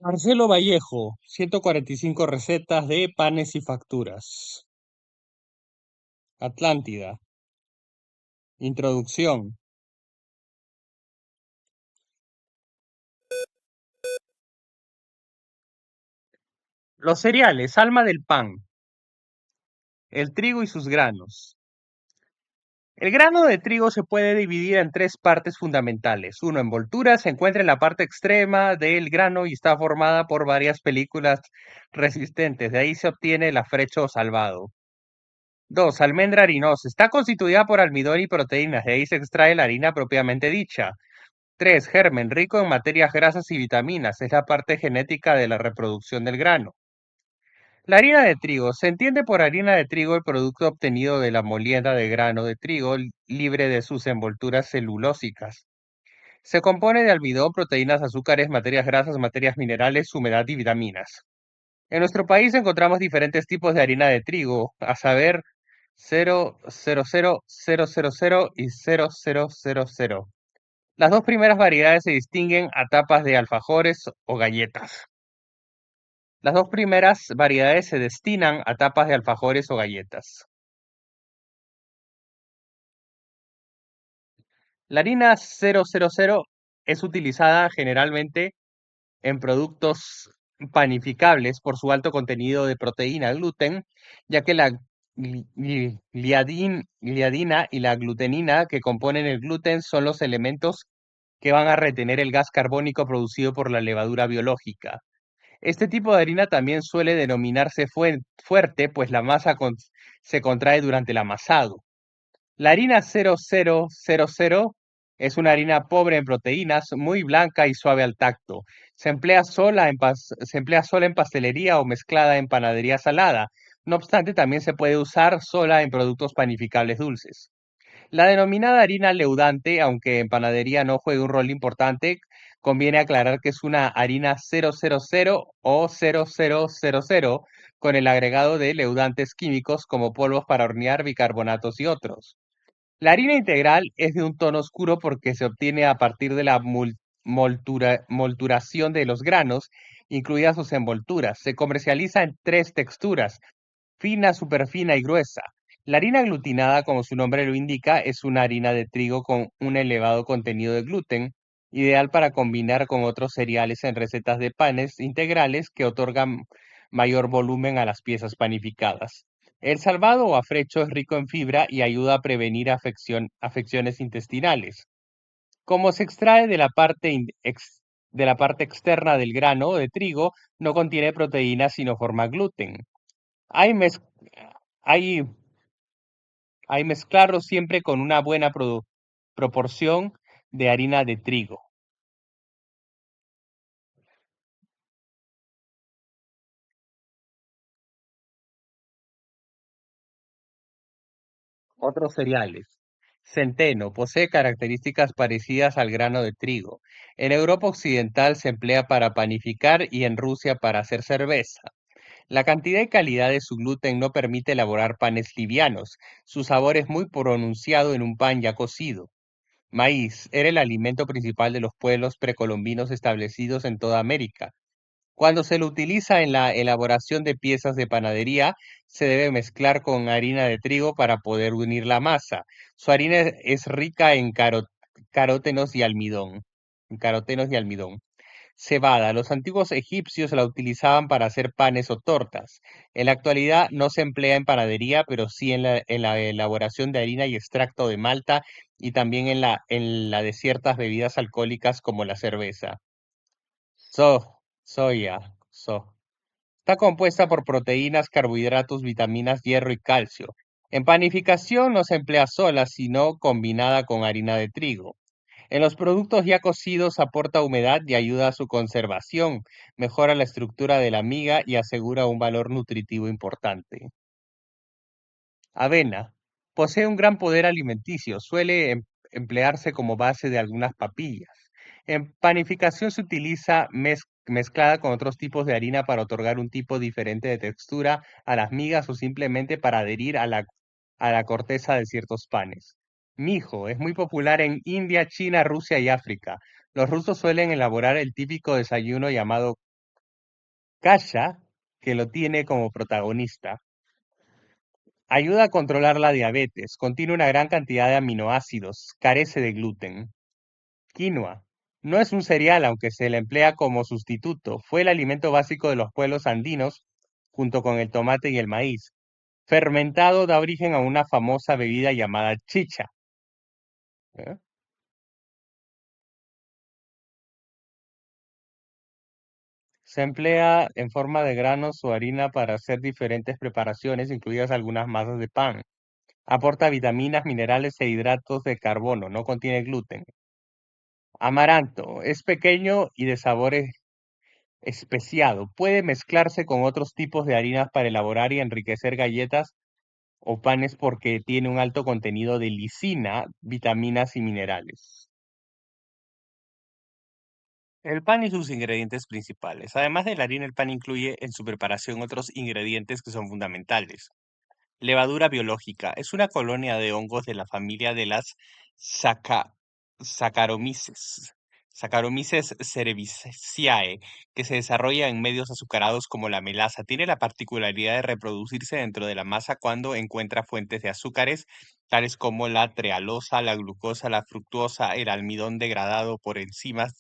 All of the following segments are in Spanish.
Marcelo Vallejo, 145 recetas de panes y facturas. Atlántida. Introducción. Los cereales, alma del pan. El trigo y sus granos. El grano de trigo se puede dividir en tres partes fundamentales. Uno, envoltura, se encuentra en la parte extrema del grano y está formada por varias películas resistentes. De ahí se obtiene el afrecho salvado. Dos, almendra harinosa. Está constituida por almidón y proteínas. De ahí se extrae la harina propiamente dicha. 3. Germen, rico en materias grasas y vitaminas. Es la parte genética de la reproducción del grano. La harina de trigo. Se entiende por harina de trigo el producto obtenido de la molienda de grano de trigo libre de sus envolturas celulósicas. Se compone de almidón, proteínas, azúcares, materias grasas, materias minerales, humedad y vitaminas. En nuestro país encontramos diferentes tipos de harina de trigo, a saber 0,00, 0,00 y 0,000. Las dos primeras variedades se distinguen a tapas de alfajores o galletas. Las dos primeras variedades se destinan a tapas de alfajores o galletas. La harina 0,00 es utilizada generalmente en productos panificables por su alto contenido de proteína gluten, ya que la gliadina y la glutenina que componen el gluten son los elementos que van a retener el gas carbónico producido por la levadura biológica. Este tipo de harina también suele denominarse fuerte, pues la masa se contrae durante el amasado. La harina 0000 es una harina pobre en proteínas, muy blanca y suave al tacto. Se emplea sola en pastelería o mezclada en panadería salada. No obstante, también se puede usar sola en productos panificables dulces. La denominada harina leudante, aunque en panadería no juega un rol importante, conviene aclarar que es una harina 000 o 0000 con el agregado de leudantes químicos como polvos para hornear, bicarbonatos y otros. La harina integral es de un tono oscuro porque se obtiene a partir de la molturación de los granos, incluidas sus envolturas. Se comercializa en tres texturas: fina, superfina y gruesa. La harina aglutinada, como su nombre lo indica, es una harina de trigo con un elevado contenido de gluten, ideal para combinar con otros cereales en recetas de panes integrales que otorgan mayor volumen a las piezas panificadas. El salvado o afrecho es rico en fibra y ayuda a prevenir afecciones intestinales. Como se extrae de de la parte externa del grano de trigo, no contiene proteínas sino forma gluten. Hay, mez- hay, hay mezclarlo siempre con una buena proporción de harina de trigo. Otros cereales. Centeno posee características parecidas al grano de trigo. En Europa Occidental se emplea para panificar y en Rusia para hacer cerveza. La cantidad y calidad de su gluten no permite elaborar panes livianos. Su sabor es muy pronunciado en un pan ya cocido. Maíz era el alimento principal de los pueblos precolombinos establecidos en toda América. Cuando se lo utiliza en la elaboración de piezas de panadería, se debe mezclar con harina de trigo para poder unir la masa. Su harina es rica en carótenos y almidón. En carotenos y almidón. Cebada. Los antiguos egipcios la utilizaban para hacer panes o tortas. En la actualidad no se emplea en panadería, pero sí en la elaboración de harina y extracto de malta y también en la de ciertas bebidas alcohólicas como la cerveza. Soya. Está compuesta por proteínas, carbohidratos, vitaminas, hierro y calcio. En panificación no se emplea sola, sino combinada con harina de trigo. En los productos ya cocidos aporta humedad y ayuda a su conservación, mejora la estructura de la miga y asegura un valor nutritivo importante. Avena. Posee un gran poder alimenticio, suele emplearse como base de algunas papillas. En panificación se utiliza mezclada con otros tipos de harina para otorgar un tipo diferente de textura a las migas o simplemente para adherir a a la corteza de ciertos panes. Mijo es muy popular en India, China, Rusia y África. Los rusos suelen elaborar el típico desayuno llamado Kasha, que lo tiene como protagonista, ayuda a controlar la diabetes, contiene una gran cantidad de aminoácidos, carece de gluten. Quinoa. No es un cereal, aunque se le emplea como sustituto. Fue el alimento básico de los pueblos andinos, junto con el tomate y el maíz. Fermentado da origen a una famosa bebida llamada chicha. ¿Eh? Se emplea en forma de granos o harina para hacer diferentes preparaciones, incluidas algunas masas de pan. Aporta vitaminas, minerales e hidratos de carbono. No contiene gluten. Amaranto. Es pequeño y de sabor especiado. Puede mezclarse con otros tipos de harinas para elaborar y enriquecer galletas o panes porque tiene un alto contenido de lisina, vitaminas y minerales. El pan y sus ingredientes principales. Además de la harina, el pan incluye en su preparación otros ingredientes que son fundamentales. Levadura biológica. Es una colonia de hongos de la familia de las saca- Saccharomyces. Saccharomyces cerevisiae, que se desarrolla en medios azucarados como la melaza. Tiene la particularidad de reproducirse dentro de la masa cuando encuentra fuentes de azúcares, tales como la trealosa, la glucosa, la fructosa, el almidón degradado por enzimas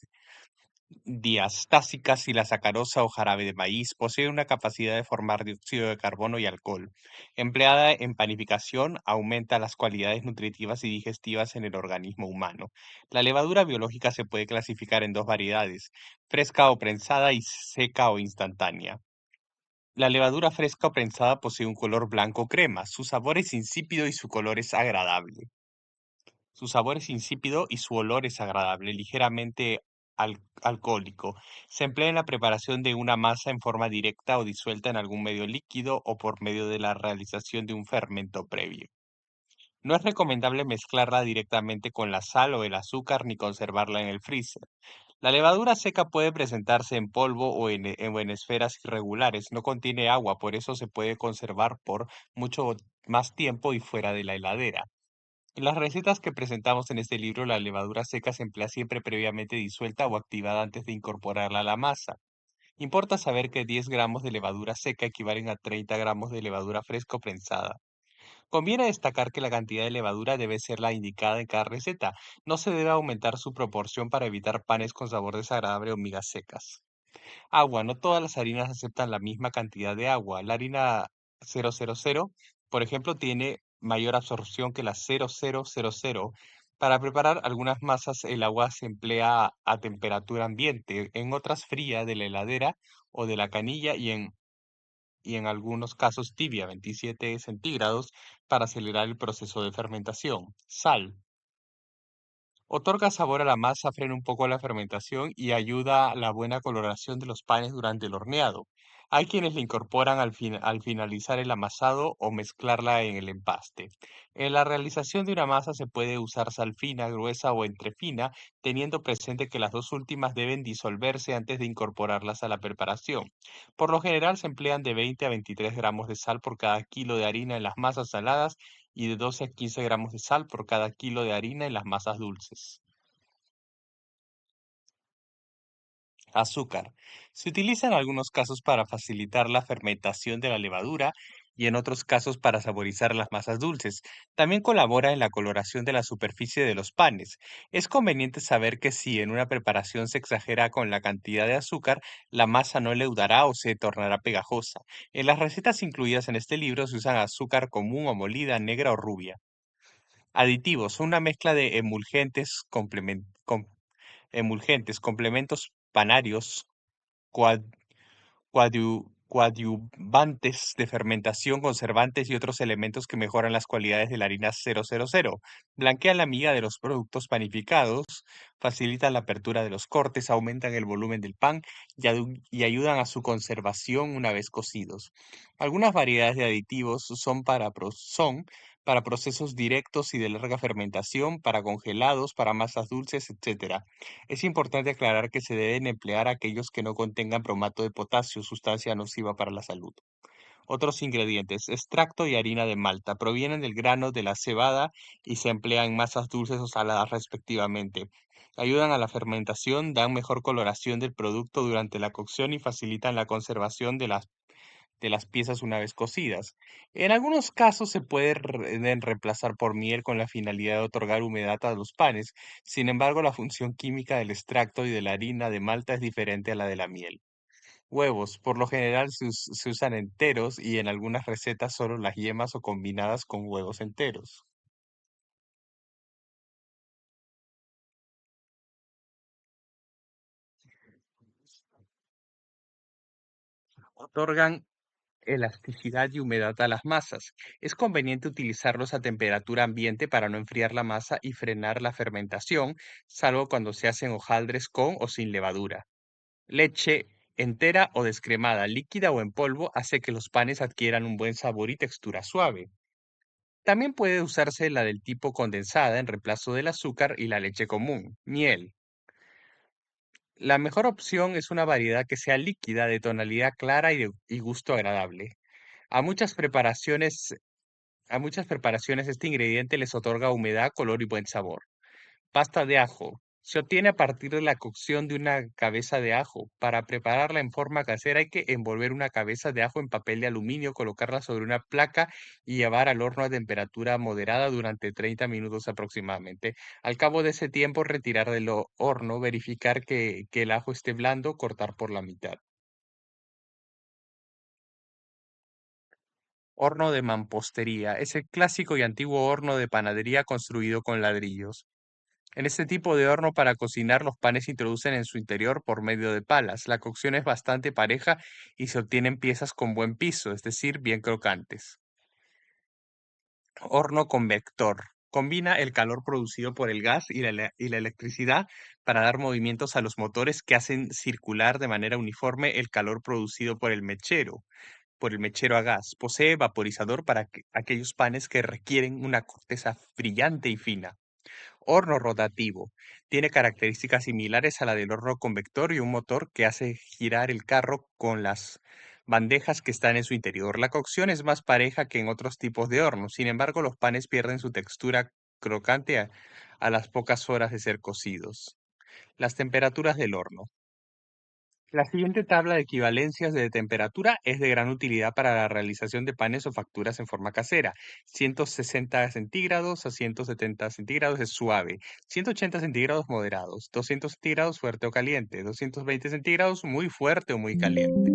diastásicas y la sacarosa o jarabe de maíz. Posee una capacidad de formar dióxido de carbono y alcohol. Empleada en panificación, aumenta las cualidades nutritivas y digestivas en el organismo humano. La levadura biológica se puede clasificar en dos variedades, fresca o prensada y seca o instantánea. La levadura fresca o prensada posee un color blanco crema. Su sabor es insípido y su color es agradable. Su sabor es insípido y su olor es agradable, ligeramente alcohólico. Se emplea en la preparación de una masa en forma directa o disuelta en algún medio líquido o por medio de la realización de un fermento previo. No es recomendable mezclarla directamente con la sal o el azúcar ni conservarla en el freezer. La levadura seca puede presentarse en polvo o en esferas irregulares. No contiene agua, por eso se puede conservar por mucho más tiempo y fuera de la heladera. En las recetas que presentamos en este libro, la levadura seca se emplea siempre previamente disuelta o activada antes de incorporarla a la masa. Importa saber que 10 gramos de levadura seca equivalen a 30 gramos de levadura fresca o prensada. Conviene destacar que la cantidad de levadura debe ser la indicada en cada receta. No se debe aumentar su proporción para evitar panes con sabor desagradable o migas secas. Agua. No todas las harinas aceptan la misma cantidad de agua. La harina 000, por ejemplo, tiene mayor absorción que la 0000. Para preparar algunas masas, el agua se emplea a temperatura ambiente, en otras fría de la heladera o de la canilla y en algunos casos tibia, 27 centígrados, para acelerar el proceso de fermentación. Sal. Otorga sabor a la masa, frena un poco la fermentación y ayuda a la buena coloración de los panes durante el horneado. Hay quienes le incorporan al finalizar el amasado o mezclarla en el empaste. En la realización de una masa se puede usar sal fina, gruesa o entrefina, teniendo presente que las dos últimas deben disolverse antes de incorporarlas a la preparación. Por lo general se emplean de 20 a 23 gramos de sal por cada kilo de harina en las masas saladas y de 12 a 15 gramos de sal por cada kilo de harina en las masas dulces. Azúcar. Se utiliza en algunos casos para facilitar la fermentación de la levadura y en otros casos para saborizar las masas dulces. También colabora en la coloración de la superficie de los panes. Es conveniente saber que si en una preparación se exagera con la cantidad de azúcar, la masa no leudará o se tornará pegajosa. En las recetas incluidas en este libro se usan azúcar común o molida, negra o rubia. Aditivos son una mezcla de emulgentes, complementos panarios, coadyuvantes de fermentación, conservantes y otros elementos que mejoran las cualidades de la harina 000. Blanquean la miga de los productos panificados, facilitan la apertura de los cortes, aumentan el volumen del pan y ayudan a su conservación una vez cocidos. Algunas variedades de aditivos son para procesos directos y de larga fermentación, para congelados, para masas dulces, etcétera. Es importante aclarar que se deben emplear aquellos que no contengan bromato de potasio, sustancia nociva para la salud. Otros ingredientes: extracto y harina de malta. Provienen del grano de la cebada y se emplean en masas dulces o saladas respectivamente. Ayudan a la fermentación, dan mejor coloración del producto durante la cocción y facilitan la conservación de las piezas una vez cocidas. En algunos casos se pueden reemplazar por miel con la finalidad de otorgar humedad a los panes. Sin embargo, la función química del extracto y de la harina de malta es diferente a la de la miel. Huevos, por lo general se usan enteros y en algunas recetas solo las yemas o combinadas con huevos enteros. Otorgan elasticidad y humedad a las masas. Es conveniente utilizarlos a temperatura ambiente para no enfriar la masa y frenar la fermentación, salvo cuando se hacen hojaldres con o sin levadura. Leche entera o descremada, líquida o en polvo, hace que los panes adquieran un buen sabor y textura suave. También puede usarse la del tipo condensada en reemplazo del azúcar y la leche común. Miel. La mejor opción es una variedad que sea líquida, de tonalidad clara y gusto agradable. A muchas preparaciones A muchas preparaciones este ingrediente les otorga humedad, color y buen sabor. Pasta de ajo. Se obtiene a partir de la cocción de una cabeza de ajo. Para prepararla en forma casera hay que envolver una cabeza de ajo en papel de aluminio, colocarla sobre una placa y llevar al horno a temperatura moderada durante 30 minutos aproximadamente. Al cabo de ese tiempo, retirar del horno, verificar que el ajo esté blando, cortar por la mitad. Horno de mampostería. Es el clásico y antiguo horno de panadería construido con ladrillos. En este tipo de horno para cocinar los panes se introducen en su interior por medio de palas. La cocción es bastante pareja y se obtienen piezas con buen piso, es decir, bien crocantes. Horno convector. Combina el calor producido por el gas y la electricidad para dar movimientos a los motores que hacen circular de manera uniforme el calor producido por el mechero a gas. Posee vaporizador para aquellos panes que requieren una corteza brillante y fina. Horno rotativo. Tiene características similares a la del horno convector y un motor que hace girar el carro con las bandejas que están en su interior. La cocción es más pareja que en otros tipos de hornos. Sin embargo, los panes pierden su textura crocante a las pocas horas de ser cocidos. Las temperaturas del horno. La siguiente tabla de equivalencias de temperatura es de gran utilidad para la realización de panes o facturas en forma casera. 160 centígrados a 170 centígrados es suave, 180 centígrados moderados, 200 centígrados fuerte o caliente, 220 centígrados muy fuerte o muy caliente.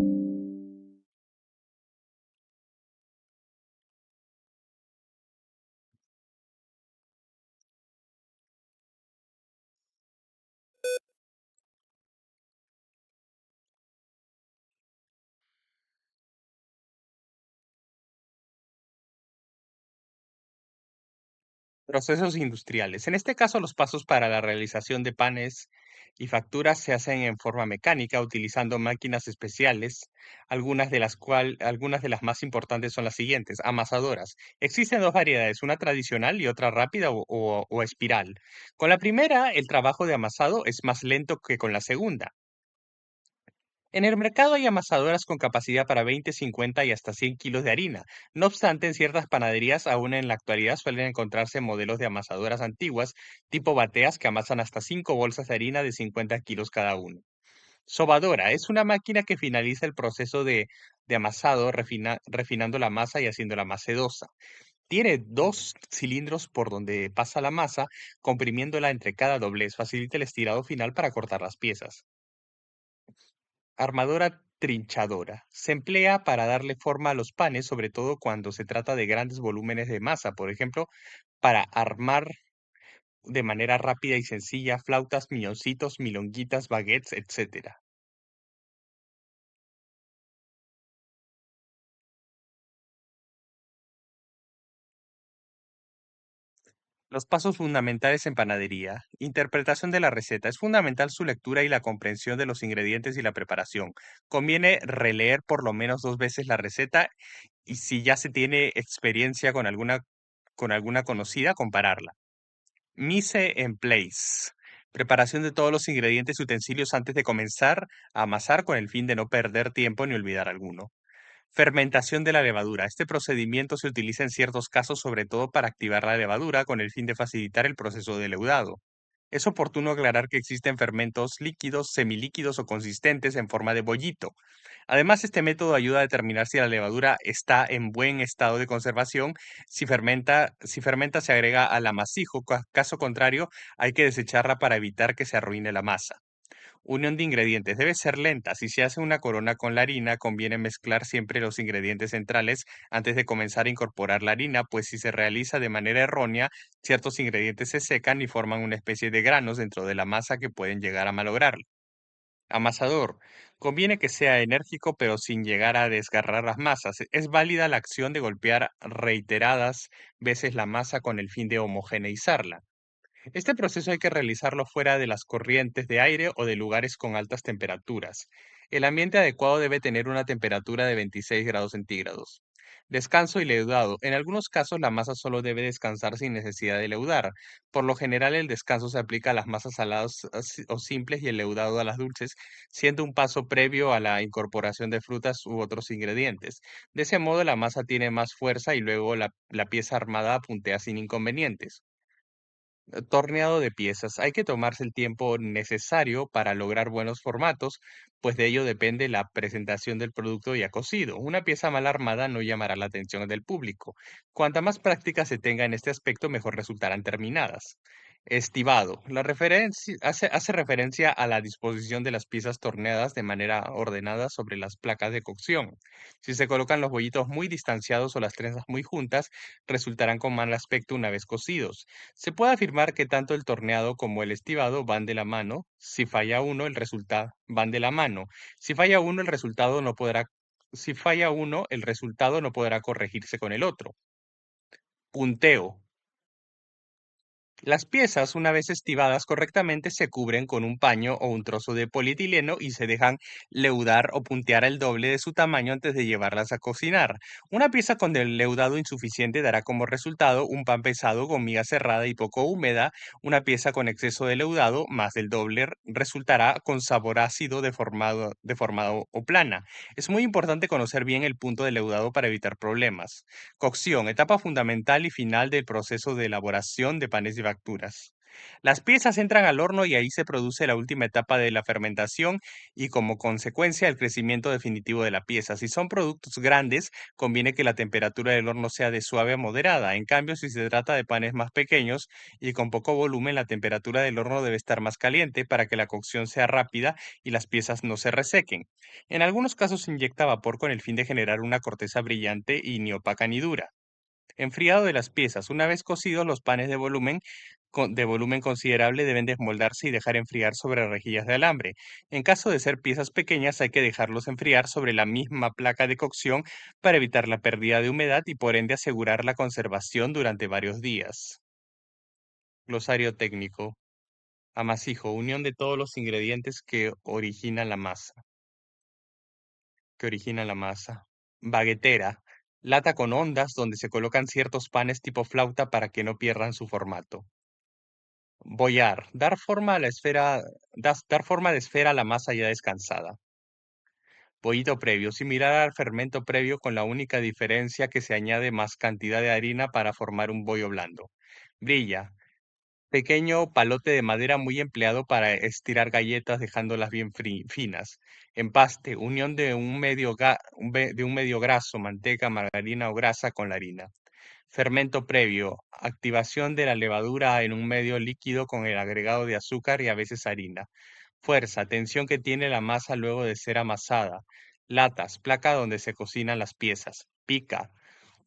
Procesos industriales. En este caso, los pasos para la realización de panes y facturas se hacen en forma mecánica utilizando máquinas especiales, algunas de las más importantes son las siguientes: amasadoras. Existen dos variedades, una tradicional y otra rápida o espiral. Con la primera, el trabajo de amasado es más lento que con la segunda. En el mercado hay amasadoras con capacidad para 20, 50 y hasta 100 kilos de harina. No obstante, en ciertas panaderías, aún en la actualidad, suelen encontrarse modelos de amasadoras antiguas, tipo bateas, que amasan hasta 5 bolsas de harina de 50 kilos cada uno. Sobadora es una máquina que finaliza el proceso de amasado, refinando la masa y haciéndola más sedosa. Tiene dos cilindros por donde pasa la masa, comprimiéndola entre cada doblez. Facilita el estirado final para cortar las piezas. Armadora trinchadora. Se emplea para darle forma a los panes, sobre todo cuando se trata de grandes volúmenes de masa, por ejemplo, para armar de manera rápida y sencilla flautas, milloncitos, milonguitas, baguettes, etcétera. Los pasos fundamentales en panadería. Interpretación de la receta. Es fundamental su lectura y la comprensión de los ingredientes y la preparación. Conviene releer por lo menos 2 veces la receta y si ya se tiene experiencia con alguna conocida, compararla. Mise en place. Preparación de todos los ingredientes y utensilios antes de comenzar a amasar con el fin de no perder tiempo ni olvidar alguno. Fermentación de la levadura. Este procedimiento se utiliza en ciertos casos, sobre todo para activar la levadura con el fin de facilitar el proceso de leudado. Es oportuno aclarar que existen fermentos líquidos, semilíquidos o consistentes en forma de bollito. Además, este método ayuda a determinar si la levadura está en buen estado de conservación. Si fermenta, se agrega al amasijo. Caso contrario, hay que desecharla para evitar que se arruine la masa. Unión de ingredientes debe ser lenta. Si se hace una corona con la harina, conviene mezclar siempre los ingredientes centrales antes de comenzar a incorporar la harina, pues si se realiza de manera errónea, ciertos ingredientes se secan y forman una especie de granos dentro de la masa que pueden llegar a malograrla. Amasador. Conviene que sea enérgico pero sin llegar a desgarrar las masas. Es válida la acción de golpear reiteradas veces la masa con el fin de homogeneizarla. Este proceso hay que realizarlo fuera de las corrientes de aire o de lugares con altas temperaturas. El ambiente adecuado debe tener una temperatura de 26 grados centígrados. Descanso y leudado. En algunos casos la masa solo debe descansar sin necesidad de leudar. Por lo general el descanso se aplica a las masas saladas o simples y el leudado a las dulces, siendo un paso previo a la incorporación de frutas u otros ingredientes. De ese modo la masa tiene más fuerza y luego la pieza armada puntea sin inconvenientes. Torneado de piezas. Hay que tomarse el tiempo necesario para lograr buenos formatos, pues de ello depende la presentación del producto ya cocido. Una pieza mal armada no llamará la atención del público. Cuanta más práctica se tenga en este aspecto, mejor resultarán terminadas. Estibado. Hace referencia a la disposición de las piezas torneadas de manera ordenada sobre las placas de cocción. Si se colocan los bollitos muy distanciados o las trenzas muy juntas, resultarán con mal aspecto una vez cocidos. Se puede afirmar que tanto el torneado como el estivado van de la mano. Si falla uno, el resultado van de la mano. Si falla uno, el resultado no podrá, si falla uno, el resultado no podrá corregirse con el otro. Punteo. Las piezas, una vez estivadas correctamente, se cubren con un paño o un trozo de polietileno y se dejan leudar o puntear el doble de su tamaño antes de llevarlas a cocinar. Una pieza con el leudado insuficiente dará como resultado un pan pesado con miga cerrada y poco húmeda. Una pieza con exceso de leudado, más del doble, resultará con sabor ácido, deformado o plana. Es muy importante conocer bien el punto de leudado para evitar problemas. Cocción, etapa fundamental y final del proceso de elaboración de panes y facturas. Las piezas entran al horno y ahí se produce la última etapa de la fermentación y como consecuencia el crecimiento definitivo de la pieza. Si son productos grandes, conviene que la temperatura del horno sea de suave a moderada. En cambio, si se trata de panes más pequeños y con poco volumen, la temperatura del horno debe estar más caliente para que la cocción sea rápida y las piezas no se resequen. En algunos casos se inyecta vapor con el fin de generar una corteza brillante y ni opaca ni dura. Enfriado de las piezas. Una vez cocidos, los panes de volumen considerable deben desmoldarse y dejar enfriar sobre rejillas de alambre. En caso de ser piezas pequeñas, hay que dejarlos enfriar sobre la misma placa de cocción para evitar la pérdida de humedad y por ende asegurar la conservación durante varios días. Glosario técnico. Amasijo, unión de todos los ingredientes que originan la masa. Baguetera, lata con ondas donde se colocan ciertos panes tipo flauta para que no pierdan su formato. Bollar, dar forma de esfera a la masa ya descansada. Bollito previo, similar al fermento previo con la única diferencia que se añade más cantidad de harina para formar un bollo blando. Brilla, pequeño palote de madera muy empleado para estirar galletas dejándolas bien finas. Empaste, unión de un medio graso, manteca, margarina o grasa con la harina. Fermento previo, activación de la levadura en un medio líquido con el agregado de azúcar y a veces harina. Fuerza, tensión que tiene la masa luego de ser amasada. Latas, placa donde se cocinan las piezas. Pica,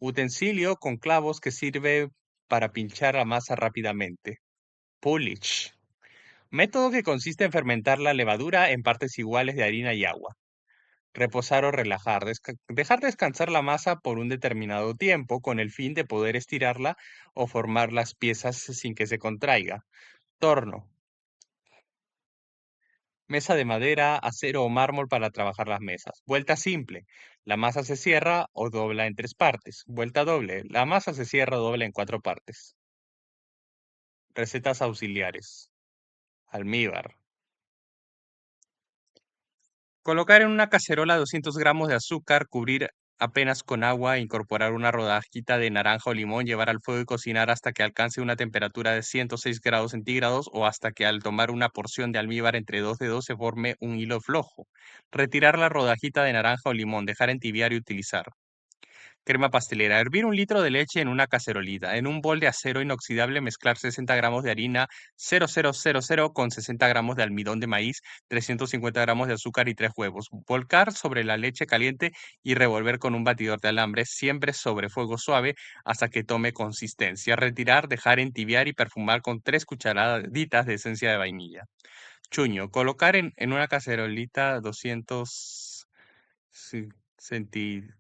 utensilio con clavos que sirve para pinchar la masa rápidamente. Pulich, método que consiste en fermentar la levadura en partes iguales de harina y agua. Reposar o relajar. Dejar descansar la masa por un determinado tiempo con el fin de poder estirarla o formar las piezas sin que se contraiga. Torno. Mesa de madera, acero o mármol para trabajar las mesas. Vuelta simple. La masa se cierra o dobla en 3 partes. Vuelta doble. La masa se cierra o dobla en 4 partes. Recetas auxiliares. Almíbar. Colocar en una cacerola 200 gramos de azúcar, cubrir apenas con agua, incorporar una rodajita de naranja o limón, llevar al fuego y cocinar hasta que alcance una temperatura de 106 grados centígrados o hasta que al tomar una porción de almíbar entre dos dedos se forme un hilo flojo. Retirar la rodajita de naranja o limón, dejar entibiar y utilizar. Crema pastelera. Hervir un litro de leche en una cacerolita. En un bol de acero inoxidable mezclar 60 gramos de harina 0000 con 60 gramos de almidón de maíz, 350 gramos de azúcar y 3 huevos. Volcar sobre la leche caliente y revolver con un batidor de alambre, siempre sobre fuego suave hasta que tome consistencia. Retirar, dejar entibiar y perfumar con 3 cucharaditas de esencia de vainilla. Chuño. Colocar en una cacerolita 200 centímetros.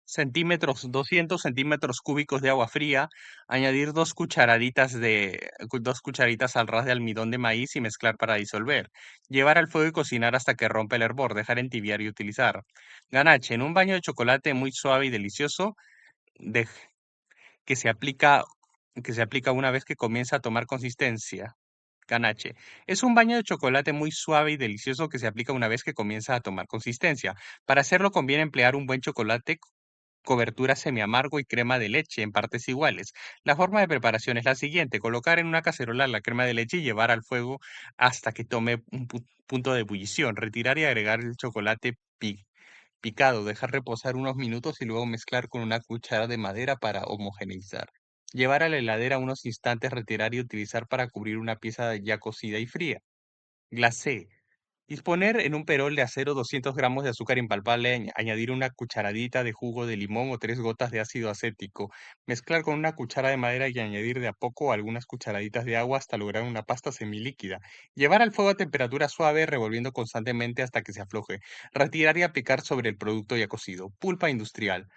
Centímetros, 200 centímetros cúbicos de agua fría, añadir 2 cucharitas al ras de almidón de maíz y mezclar para disolver. Llevar al fuego y cocinar hasta que rompa el hervor, dejar entibiar y utilizar. Ganache, en un baño de chocolate muy suave y delicioso, de- que se aplica, que se aplica una vez que comienza a tomar consistencia. Ganache. Es un baño de chocolate muy suave y delicioso que se aplica una vez que comienza a tomar consistencia. Para hacerlo conviene emplear un buen chocolate, cobertura semiamargo y crema de leche en partes iguales. La forma de preparación es la siguiente: colocar en una cacerola la crema de leche y llevar al fuego hasta que tome un punto de ebullición. Retirar y agregar el chocolate picado, dejar reposar unos minutos y luego mezclar con una cuchara de madera para homogeneizar. Llevar a la heladera unos instantes, retirar y utilizar para cubrir una pieza ya cocida y fría. Glacé. Disponer en un perol de acero 200 gramos de azúcar impalpable, añadir una cucharadita de jugo de limón o 3 gotas de ácido acético, mezclar con una cuchara de madera y añadir de a poco algunas cucharaditas de agua hasta lograr una pasta semilíquida. Llevar al fuego a temperatura suave, revolviendo constantemente hasta que se afloje. Retirar y aplicar sobre el producto ya cocido. Pulpa industrial.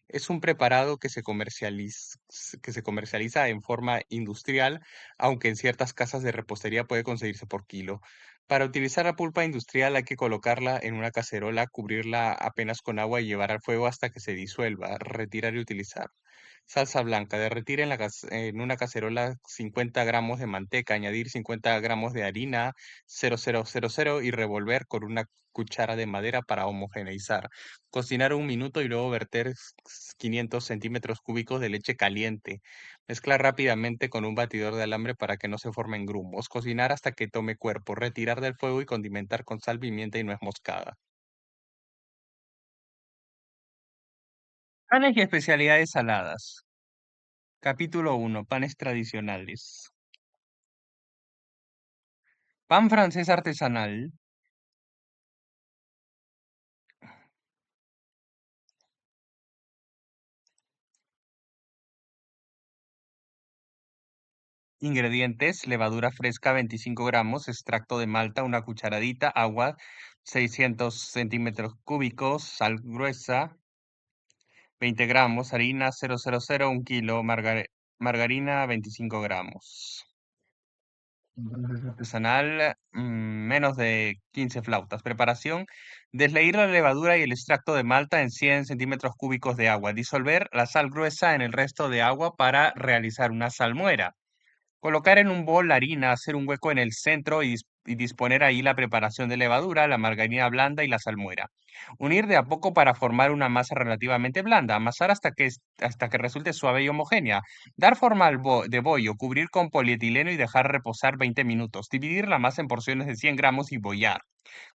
Es un preparado que se comercializa en forma industrial, aunque en ciertas casas de repostería puede conseguirse por kilo. Para utilizar la pulpa industrial hay que colocarla en una cacerola, cubrirla apenas con agua y llevar al fuego hasta que se disuelva, retirar y utilizar. Salsa blanca, derretir en una cacerola 50 gramos de manteca, añadir 50 gramos de harina 0000 y revolver con una cuchara de madera para homogeneizar. Cocinar un minuto y luego verter 500 centímetros cúbicos de leche caliente. Mezclar rápidamente con un batidor de alambre para que no se formen grumos. Cocinar hasta que tome cuerpo. Retirar del fuego y condimentar con sal, pimienta y nuez moscada. Panes y especialidades saladas. Capítulo 1. Panes tradicionales. Pan francés artesanal. Ingredientes: levadura fresca 25 gramos, extracto de malta una cucharadita, agua 600 centímetros cúbicos, sal gruesa 20 gramos, harina 000 1 kilo, margarina 25 gramos. Entonces, artesanal, menos de 15 flautas. Preparación: desleír la levadura y el extracto de malta en 100 centímetros cúbicos de agua. Disolver la sal gruesa en el resto de agua para realizar una salmuera. Colocar en un bol la harina, hacer un hueco en el centro y disponer ahí la preparación de levadura, la margarina blanda y la salmuera. Unir de a poco para formar una masa relativamente blanda. Amasar hasta que resulte suave y homogénea. Dar forma de bollo, cubrir con polietileno y dejar reposar 20 minutos. Dividir la masa en porciones de 100 gramos y bollar.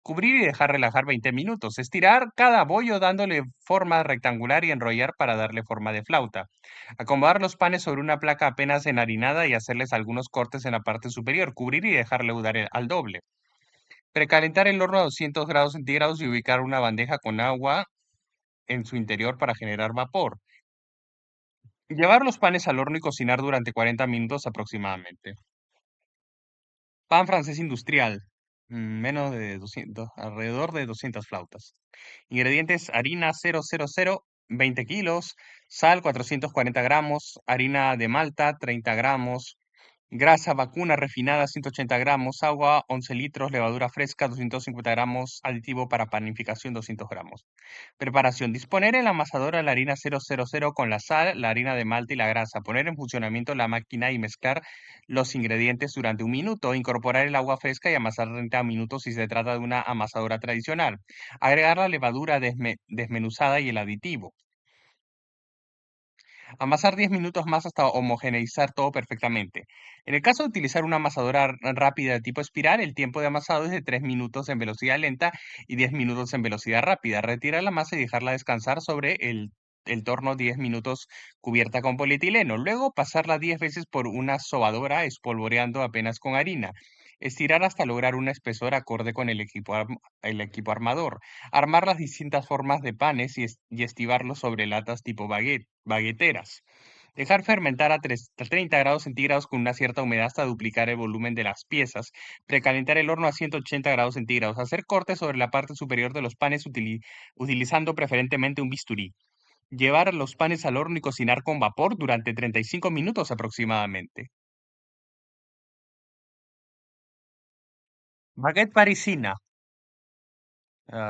Cubrir y dejar relajar 20 minutos. Estirar cada bollo dándole forma rectangular y enrollar para darle forma de flauta. Acomodar los panes sobre una placa apenas enharinada y hacerles algunos cortes en la parte superior. Cubrir y dejar leudar al doble. Precalentar el horno a 200 grados centígrados y ubicar una bandeja con agua en su interior para generar vapor. Llevar los panes al horno y cocinar durante 40 minutos aproximadamente. Pan francés industrial. Menos de 200, alrededor de 200 flautas. Ingredientes: harina 000, 20 kilos, sal 440 gramos, harina de malta 30 gramos, Grasa vacuna refinada 180 gramos, agua 11 litros, levadura fresca 250 gramos, aditivo para panificación 200 gramos. Preparación. Disponer en la amasadora la harina 000 con la sal, la harina de malta y la grasa. Poner en funcionamiento la máquina y mezclar los ingredientes durante un minuto. Incorporar el agua fresca y amasar 30 minutos si se trata de una amasadora tradicional. Agregar la levadura desmenuzada y el aditivo. Amasar 10 minutos más hasta homogeneizar todo perfectamente. En el caso de utilizar una amasadora rápida de tipo espiral, el tiempo de amasado es de 3 minutos en velocidad lenta y 10 minutos en velocidad rápida. Retirar la masa y dejarla descansar sobre el torno 10 minutos cubierta con polietileno. Luego pasarla 10 veces por una sobadora espolvoreando apenas con harina. Estirar hasta lograr un espesor acorde con el equipo armador. Armar las distintas formas de panes y estivarlos sobre latas tipo bagueteras. Dejar fermentar a 30 grados centígrados con una cierta humedad hasta duplicar el volumen de las piezas. Precalentar el horno a 180 grados centígrados. Hacer cortes sobre la parte superior de los panes utilizando preferentemente un bisturí. Llevar los panes al horno y cocinar con vapor durante 35 minutos aproximadamente. Baguette parisina.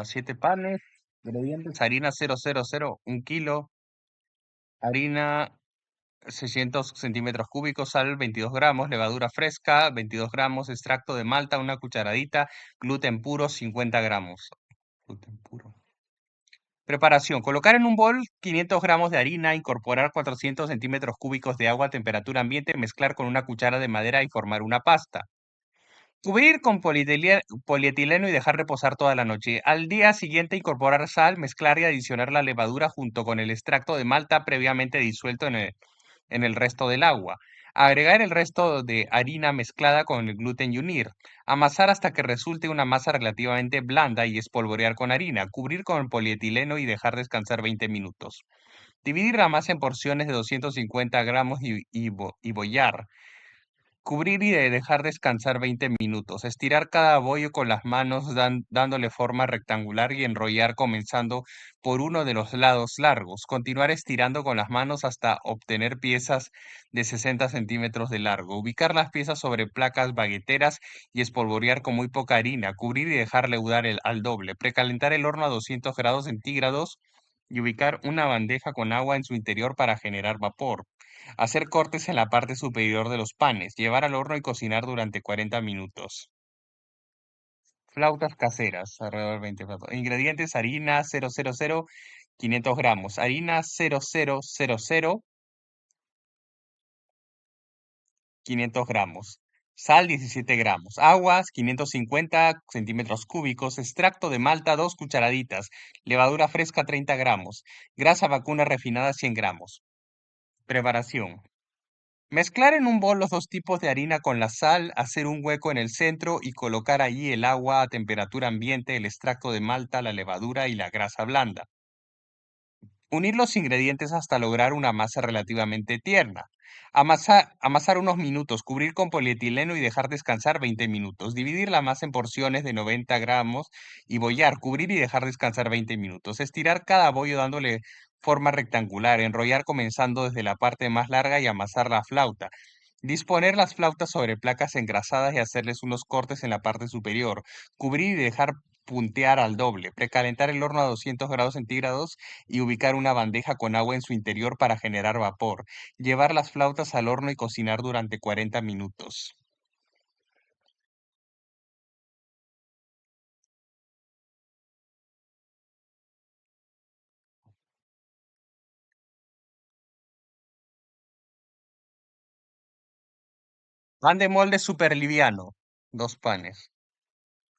7 panes. Ingredientes: harina 000, 1 kilo. Harina 600 centímetros cúbicos, sal 22 gramos, levadura fresca 22 gramos, extracto de malta una cucharadita, gluten puro 50 gramos. Gluten puro. Preparación. Colocar en un bol 500 gramos de harina, incorporar 400 centímetros cúbicos de agua a temperatura ambiente, mezclar con una cuchara de madera y formar una pasta. Cubrir con polietileno y dejar reposar toda la noche. Al día siguiente incorporar sal, mezclar y adicionar la levadura junto con el extracto de malta previamente disuelto en el resto del agua. Agregar el resto de harina mezclada con el gluten y unir. Amasar hasta que resulte una masa relativamente blanda y espolvorear con harina. Cubrir con polietileno y dejar descansar 20 minutos. Dividir la masa en porciones de 250 gramos y bollar. Cubrir y dejar descansar 20 minutos. Estirar cada bollo con las manos dándole forma rectangular y enrollar comenzando por uno de los lados largos. Continuar estirando con las manos hasta obtener piezas de 60 centímetros de largo. Ubicar las piezas sobre placas bagueteras y espolvorear con muy poca harina. Cubrir y dejar leudar al doble. Precalentar el horno a 200 grados centígrados y ubicar una bandeja con agua en su interior para generar vapor. Hacer cortes en la parte superior de los panes, llevar al horno y cocinar durante 40 minutos. Flautas caseras, alrededor de 20 flautas. Ingredientes: harina 000, 500 gramos. Harina 0000, 500 gramos. Sal 17 gramos. Aguas 550 centímetros cúbicos. Extracto de malta 2 cucharaditas. Levadura fresca 30 gramos. Grasa vacuna refinada 100 gramos. Preparación. Mezclar en un bol los dos tipos de harina con la sal, hacer un hueco en el centro y colocar allí el agua a temperatura ambiente, el extracto de malta, la levadura y la grasa blanda. Unir los ingredientes hasta lograr una masa relativamente tierna. Amasar unos minutos, cubrir con polietileno y dejar descansar 20 minutos. Dividir la masa en porciones de 90 gramos y bollar, cubrir y dejar descansar 20 minutos. Estirar cada bollo dándole forma rectangular, enrollar comenzando desde la parte más larga y amasar la flauta. Disponer las flautas sobre placas engrasadas y hacerles unos cortes en la parte superior. Cubrir y dejar puntear al doble. Precalentar el horno a 200 grados centígrados y ubicar una bandeja con agua en su interior para generar vapor. Llevar las flautas al horno y cocinar durante 40 minutos. Pan de molde super liviano. 2 panes.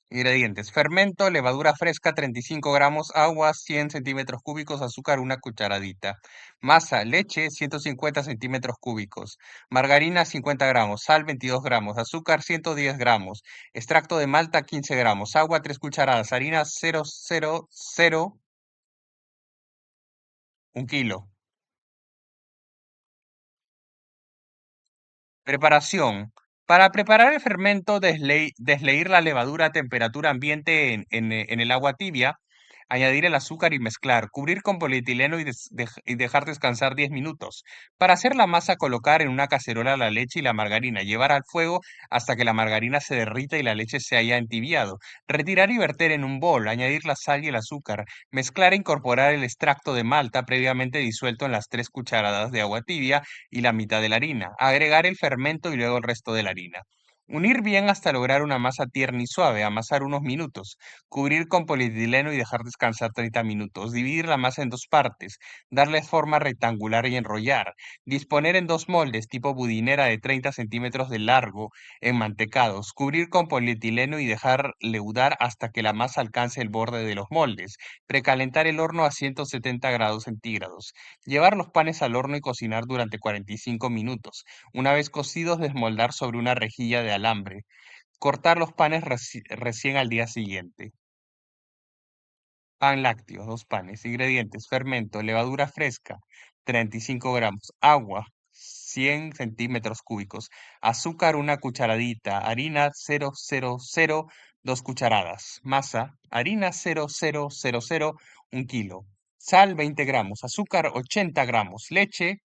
Ingredientes: fermento, levadura fresca 35 gramos, agua 100 centímetros cúbicos, azúcar una cucharadita. Masa, leche 150 centímetros cúbicos, margarina 50 gramos, sal 22 gramos, azúcar 110 gramos, extracto de malta 15 gramos, agua 3 cucharadas, harina 000, 1 kilo. Preparación. Para preparar el fermento, desleír la levadura a temperatura ambiente en el agua tibia. Añadir el azúcar y mezclar. Cubrir con polietileno y dejar descansar 10 minutos. Para hacer la masa, colocar en una cacerola la leche y la margarina. Llevar al fuego hasta que la margarina se derrita y la leche se haya entibiado. Retirar y verter en un bol. Añadir la sal y el azúcar. Mezclar e incorporar el extracto de malta previamente disuelto en las 3 cucharadas de agua tibia y la mitad de la harina. Agregar el fermento y luego el resto de la harina. Unir bien hasta lograr una masa tierna y suave. Amasar unos minutos. Cubrir con polietileno y dejar descansar 30 minutos. Dividir la masa en dos partes. Darle forma rectangular y enrollar. Disponer en dos moldes tipo budinera de 30 centímetros de largo, enmantecados. Cubrir con polietileno y dejar leudar hasta que la masa alcance el borde de los moldes. Precalentar el horno a 170 grados centígrados. Llevar los panes al horno y cocinar durante 45 minutos. Una vez cocidos, desmoldar sobre una rejilla de alambre. Cortar los panes recién al día siguiente. Pan lácteo, 2 panes. Ingredientes: fermento, levadura fresca, 35 gramos, agua, 100 centímetros cúbicos, azúcar, una cucharadita, harina 0,00, 2 cucharadas, masa, harina 0,000, 1 kilo, sal 20 gramos, azúcar 80 gramos, leche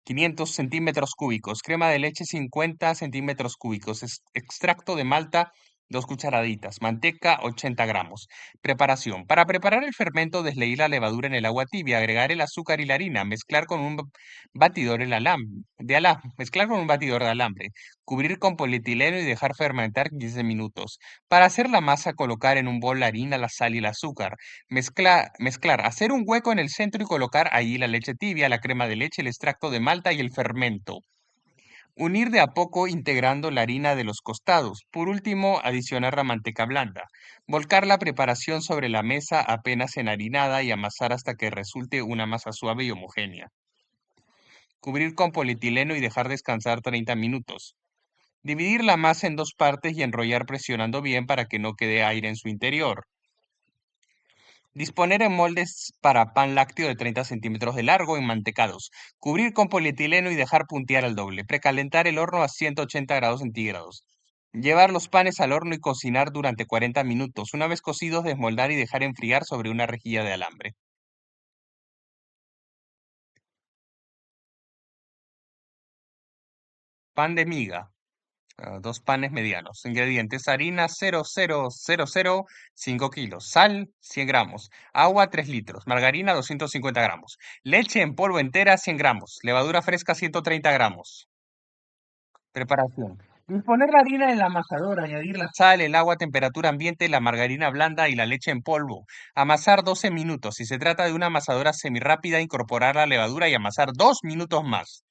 500 centímetros cúbicos, crema de leche 50 centímetros cúbicos, extracto de malta 2 cucharaditas, manteca 80 gramos. Preparación. Para preparar el fermento, desleír la levadura en el agua tibia, agregar el azúcar y la harina, mezclar con un batidor mezclar con un batidor de alambre, cubrir con polietileno y dejar fermentar 15 minutos. Para hacer la masa, colocar en un bol la harina, la sal y el azúcar. Mezclar, hacer un hueco en el centro y colocar allí la leche tibia, la crema de leche, el extracto de malta y el fermento. Unir de a poco integrando la harina de los costados. Por último, adicionar la manteca blanda. Volcar la preparación sobre la mesa apenas enharinada y amasar hasta que resulte una masa suave y homogénea. Cubrir con polietileno y dejar descansar 30 minutos. Dividir la masa en dos partes y enrollar presionando bien para que no quede aire en su interior. Disponer en moldes para pan lácteo de 30 centímetros de largo enmantecados. Cubrir con polietileno y dejar puntear al doble. Precalentar el horno a 180 grados centígrados. Llevar los panes al horno y cocinar durante 40 minutos. Una vez cocidos, desmoldar y dejar enfriar sobre una rejilla de alambre. Pan de miga. 2 panes medianos. Ingredientes: harina 0,000, 5 kilos. Sal 100 gramos. Agua 3 litros. Margarina 250 gramos. Leche en polvo entera 100 gramos. Levadura fresca 130 gramos. Preparación. Disponer la harina en la amasadora, añadir la sal, el agua a temperatura ambiente, la margarina blanda y la leche en polvo. Amasar 12 minutos. Si se trata de una amasadora semirápida, incorporar la levadura y amasar 2 minutos más.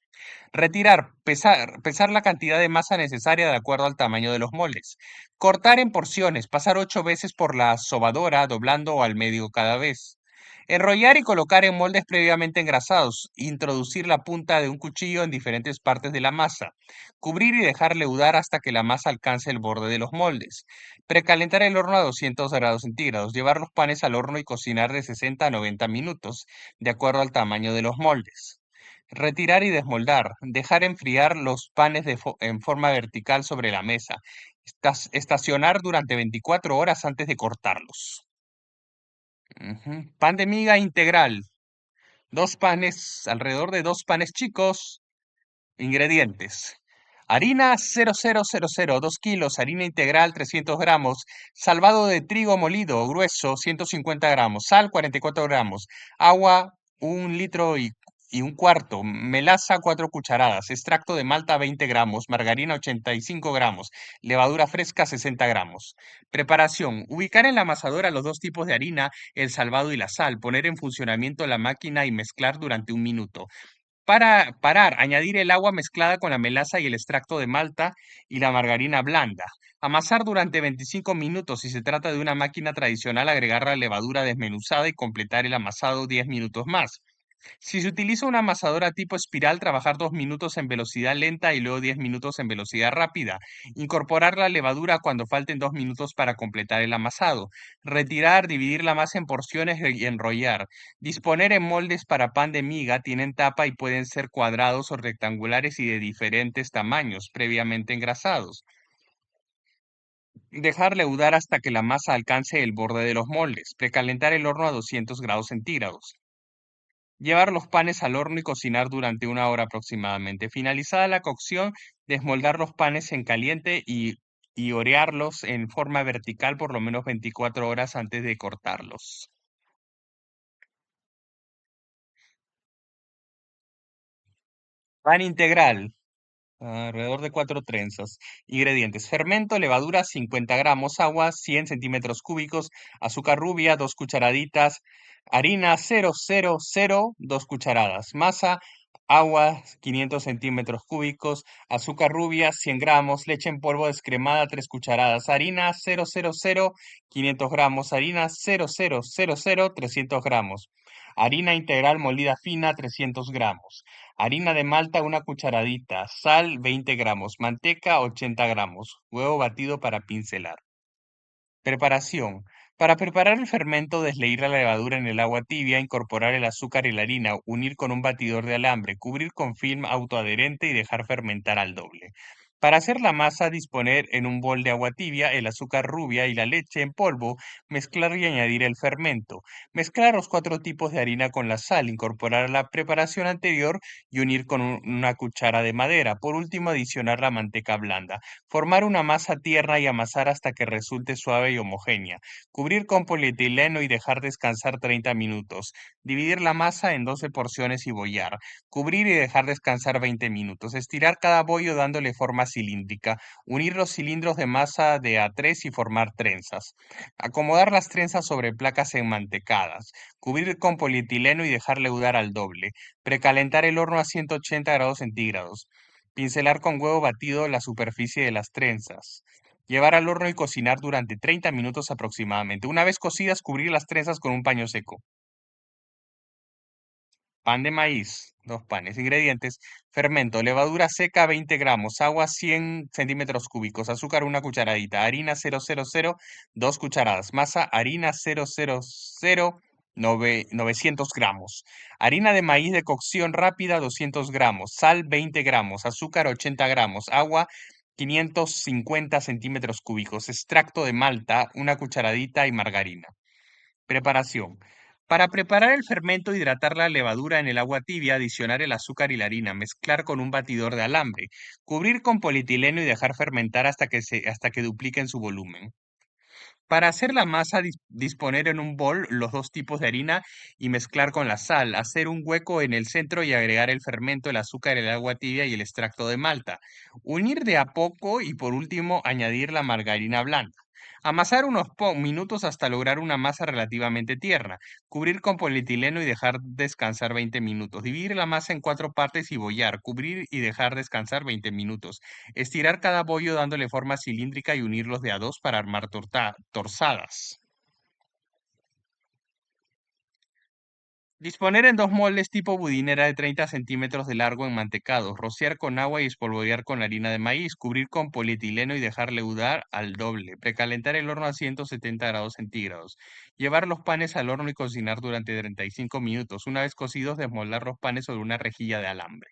Retirar, pesar la cantidad de masa necesaria de acuerdo al tamaño de los moldes. Cortar en porciones, pasar 8 veces por la sobadora, doblando o al medio cada vez. Enrollar y colocar en moldes previamente engrasados. Introducir la punta de un cuchillo en diferentes partes de la masa. Cubrir y dejar leudar hasta que la masa alcance el borde de los moldes. Precalentar el horno a 200 grados centígrados. Llevar los panes al horno y cocinar de 60 a 90 minutos, de acuerdo al tamaño de los moldes. Retirar y desmoldar. Dejar enfriar los panes en forma vertical sobre la mesa. Estacionar durante 24 horas antes de cortarlos. Ujú. Pan de miga integral. 2 panes, alrededor de 2 panes chicos. Ingredientes: harina 0000, 2 kilos, harina integral 300 gramos, salvado de trigo molido grueso 150 gramos, sal 44 gramos, agua 1 litro y un cuarto, melaza 4 cucharadas, extracto de malta 20 gramos, margarina 85 gramos, levadura fresca 60 gramos. Preparación: ubicar en la amasadora los dos tipos de harina, el salvado y la sal, poner en funcionamiento la máquina y mezclar durante 1 minuto. Para parar, añadir el agua mezclada con la melaza y el extracto de malta y la margarina blanda. Amasar durante 25 minutos. Si se trata de una máquina tradicional, agregar la levadura desmenuzada y completar el amasado 10 minutos más. Si se utiliza una amasadora tipo espiral, trabajar 2 minutos en velocidad lenta y luego 10 minutos en velocidad rápida. Incorporar la levadura cuando falten 2 minutos para completar el amasado. Retirar, dividir la masa en porciones y enrollar. Disponer en moldes para pan de miga, tienen tapa y pueden ser cuadrados o rectangulares y de diferentes tamaños, previamente engrasados. Dejar leudar hasta que la masa alcance el borde de los moldes. Precalentar el horno a 200 grados centígrados. Llevar los panes al horno y cocinar durante una hora aproximadamente. Finalizada la cocción, desmoldar los panes en caliente y orearlos en forma vertical por lo menos 24 horas antes de cortarlos. Pan integral. Alrededor de 4 trenzas. Ingredientes: fermento, levadura 50 gramos, agua 100 centímetros cúbicos, azúcar rubia 2 cucharaditas, harina 0,0,0 2 cucharadas, masa, agua 500 centímetros cúbicos, azúcar rubia 100 gramos, leche en polvo descremada 3 cucharadas, harina 0,0,0 500 gramos, harina 0,0,0 300 gramos, harina integral molida fina 300 gramos. Harina de malta, una cucharadita. Sal, 20 gramos. Manteca, 80 gramos. Huevo batido para pincelar. Preparación. Para preparar el fermento, desleír la levadura en el agua tibia, incorporar el azúcar y la harina, unir con un batidor de alambre, cubrir con film autoadherente y dejar fermentar al doble. Para hacer la masa, disponer en un bol de agua tibia el azúcar rubia y la leche en polvo, mezclar y añadir el fermento. Mezclar los 4 tipos de harina con la sal, incorporar la preparación anterior y unir con una cuchara de madera. Por último, adicionar la manteca blanda. Formar una masa tierna y amasar hasta que resulte suave y homogénea. Cubrir con polietileno y dejar descansar 30 minutos. Dividir la masa en 12 porciones y bollar. Cubrir y dejar descansar 20 minutos. Estirar cada bollo dándole forma cilíndrica. Unir los cilindros de masa de A3 y formar trenzas. Acomodar las trenzas sobre placas enmantecadas. Cubrir con polietileno y dejar leudar al doble. Precalentar el horno a 180 grados centígrados. Pincelar con huevo batido la superficie de las trenzas. Llevar al horno y cocinar durante 30 minutos aproximadamente. Una vez cocidas, cubrir las trenzas con un paño seco. Pan de maíz, 2 panes. Ingredientes: fermento, levadura seca 20 gramos, agua 100 centímetros cúbicos, azúcar una cucharadita, harina 0,0,0 2 cucharadas, masa harina 900 gramos, harina de maíz de cocción rápida 200 gramos, sal 20 gramos, azúcar 80 gramos, agua 550 centímetros cúbicos, extracto de malta, una cucharadita y margarina. Preparación. Para preparar el fermento, hidratar la levadura en el agua tibia, adicionar el azúcar y la harina, mezclar con un batidor de alambre, cubrir con polietileno y dejar fermentar hasta que dupliquen su volumen. Para hacer la masa, disponer en un bol los 2 tipos de harina y mezclar con la sal, hacer un hueco en el centro y agregar el fermento, el azúcar, el agua tibia y el extracto de malta. Unir de a poco y por último añadir la margarina blanda. Amasar unos minutos hasta lograr una masa relativamente tierna. Cubrir con polietileno y dejar descansar 20 minutos. Dividir la masa en 4 partes y bollar. Cubrir y dejar descansar 20 minutos. Estirar cada bollo dándole forma cilíndrica y unirlos de a dos para armar torzadas. Disponer en 2 moldes tipo budinera de 30 centímetros de largo enmantecados. Rociar con agua y espolvorear con harina de maíz. Cubrir con polietileno y dejar leudar al doble. Precalentar el horno a 170 grados centígrados. Llevar los panes al horno y cocinar durante 35 minutos. Una vez cocidos, desmoldar los panes sobre una rejilla de alambre.